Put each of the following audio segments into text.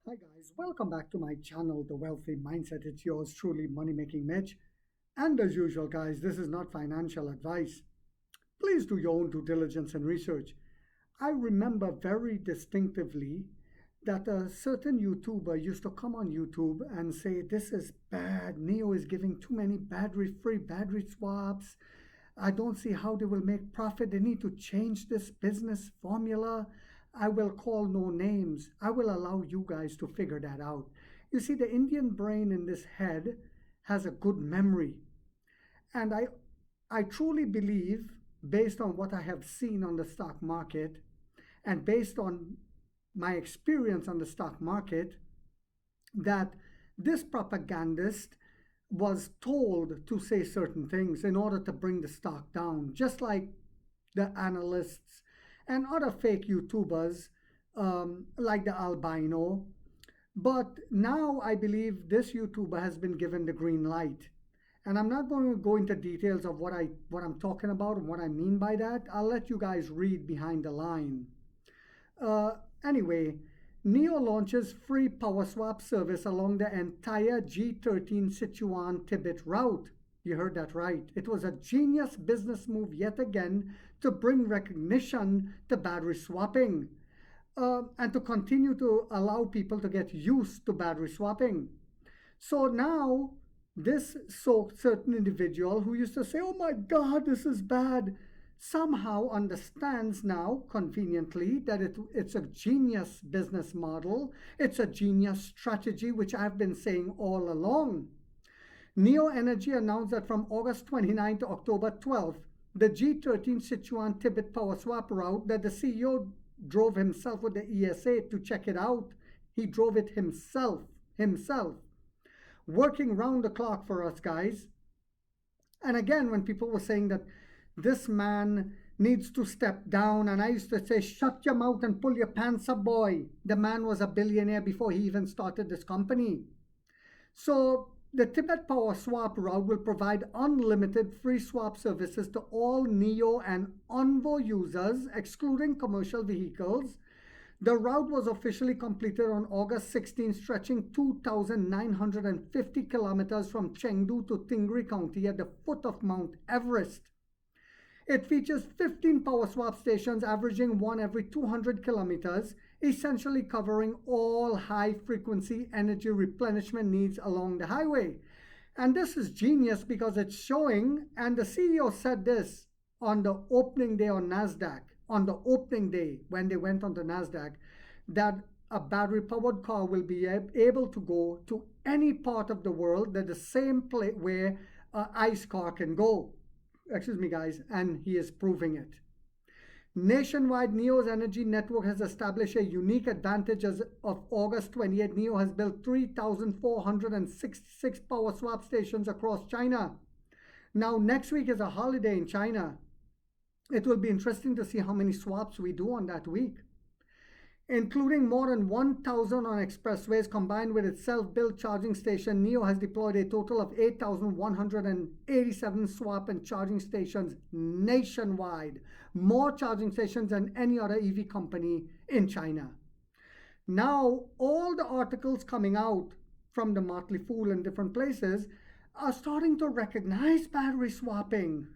Hi guys, welcome back to my channel, The Wealthy Mindset. It's yours truly, Money Making Mitch. And as usual, guys, this is not financial advice. Please do your own due diligence and research. I remember very distinctively that a certain YouTuber used to come on YouTube and say, this is bad. Nio is giving too many free battery swaps. I don't see how they will make profit. They need to change this business formula. I will call no names. I will allow you guys to figure that out. You see, the Indian brain in this head has a good memory. And I truly believe, based on what I have seen on the stock market and based on my experience on the stock market, that this propagandist was told to say certain things in order to bring the stock down, just like the analysts and other fake YouTubers like the albino. But now I believe this YouTuber has been given the green light. And I'm not going to go into details of what I'm talking about and what I mean by that. I'll let you guys read behind the line. Anyway, Nio launches free power swap service along the entire G13 Sichuan Tibet route. You heard that right. It was a genius business move yet again to bring recognition to battery swapping and to continue to allow people to get used to battery swapping. So now this certain individual who used to say, oh my God, this is bad, somehow understands now conveniently that it's a genius business model. It's a genius strategy, which I've been saying all along. Neo Energy announced that from August 29 to October 12th, the G13 Sichuan Tibet Power Swap route that the CEO drove himself with the ESA to check it out. He drove it himself, working round the clock for us guys. And again, when people were saying that this man needs to step down, and I used to say, shut your mouth and pull your pants up, boy. The man was a billionaire before he even started this company. So the Tibet Power Swap route will provide unlimited free swap services to all Nio and Envo users, excluding commercial vehicles. The route was officially completed on August 16, stretching 2,950 kilometers from Chengdu to Tingri County at the foot of Mount Everest. It features 15 power swap stations averaging one every 200 kilometers, essentially covering all high-frequency energy replenishment needs along the highway. And this is genius because it's showing, and the CEO said this on the opening day on NASDAQ, on the opening day when they went on the NASDAQ, that a battery-powered car will be able to go to any part of the world, that the same place where an ICE car can go. Excuse me, guys, and he is proving it. Nationwide, Neo's energy network has established a unique advantage. As of August 28, Neo has built 3,466 power swap stations across China. Now, next week is a holiday in China. It will be interesting to see how many swaps we do on that week. Including more than 1,000 on expressways combined with its self-built charging station, Neo has deployed a total of 8,187 swap and charging stations nationwide, more charging stations than any other EV company in China. Now, all the articles coming out from the Motley Fool and different places are starting to recognize battery swapping.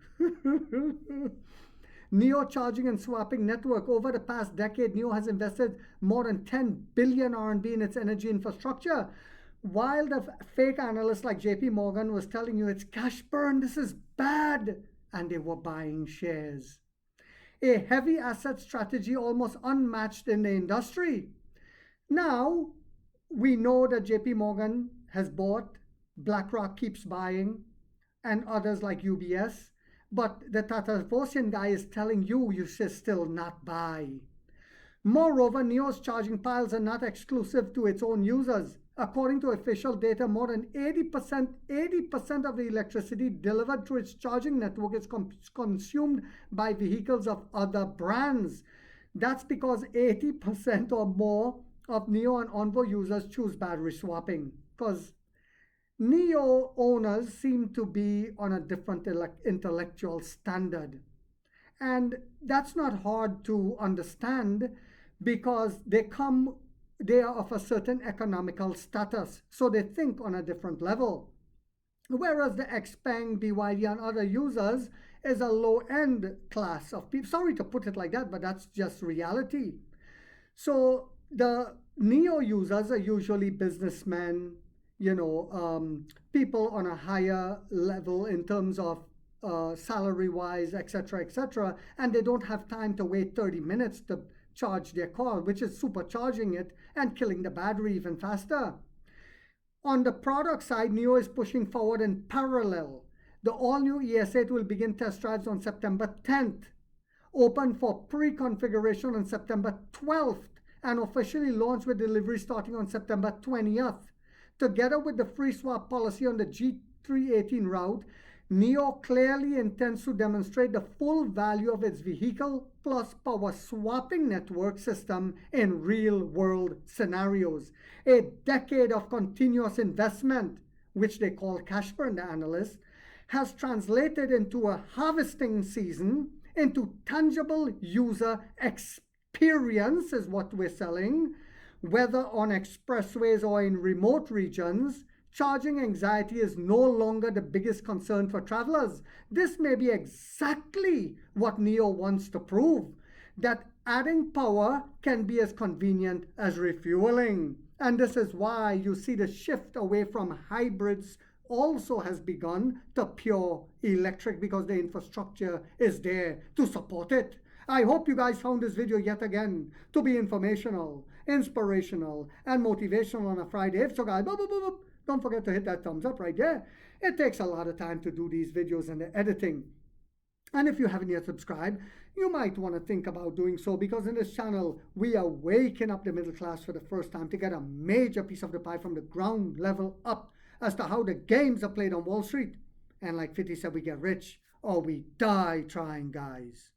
Neo Charging and Swapping Network. Over the past decade, Neo has invested more than 10 billion RMB in its energy infrastructure. While the fake analysts like JP Morgan was telling you it's cash burn, this is bad, and they were buying shares. A heavy asset strategy almost unmatched in the industry. Now, we know that JP Morgan has bought, BlackRock keeps buying, and others like UBS. But the Tatarvosian guy is telling you you should still not buy. Moreover, Neo's charging piles are not exclusive to its own users. According to official data, more than 80% of the electricity delivered through its charging network is consumed by vehicles of other brands. That's because 80% or more of Neo and Envo users choose battery swapping, because Neo owners seem to be on a different intellectual standard. And that's not hard to understand because they come they are of a certain economical status, so they think on a different level. Whereas the Xpeng, BYD, and other users is a low-end class of people. Sorry to put it like that, but that's just reality. So the Neo users are usually businessmen, people on a higher level in terms of salary-wise, etc., etc., and they don't have time to wait 30 minutes to charge their car, which is supercharging it and killing the battery even faster. On the product side, Nio is pushing forward in parallel. The all-new ES8 will begin test drives on September 10th, open for pre-configuration on September 12th, and officially launch with delivery starting on September 20th. Together with the free swap policy on the G318 route, Nio clearly intends to demonstrate the full value of its vehicle plus power swapping network system in real-world scenarios. A decade of continuous investment, which they call cash burn, the analysts, has translated into a harvesting season, into tangible user experience is what we're selling, whether on expressways or in remote regions. Charging anxiety is no longer the biggest concern for travelers. This may be exactly what Nio wants to prove, that adding power can be as convenient as refueling. And this is why you see the shift away from hybrids also has begun to pure electric, because the infrastructure is there to support it. I hope you guys found this video yet again to be informational, inspirational, and motivational on a Friday. If so, guys, don't forget to hit that thumbs up right there. It takes a lot of time to do these videos and the editing. And if you haven't yet subscribed, you might want to think about doing so, because in this channel, we are waking up the middle class for the first time to get a major piece of the pie from the ground level up as to how the games are played on Wall Street. And like 50 said, we get rich or we die trying, guys.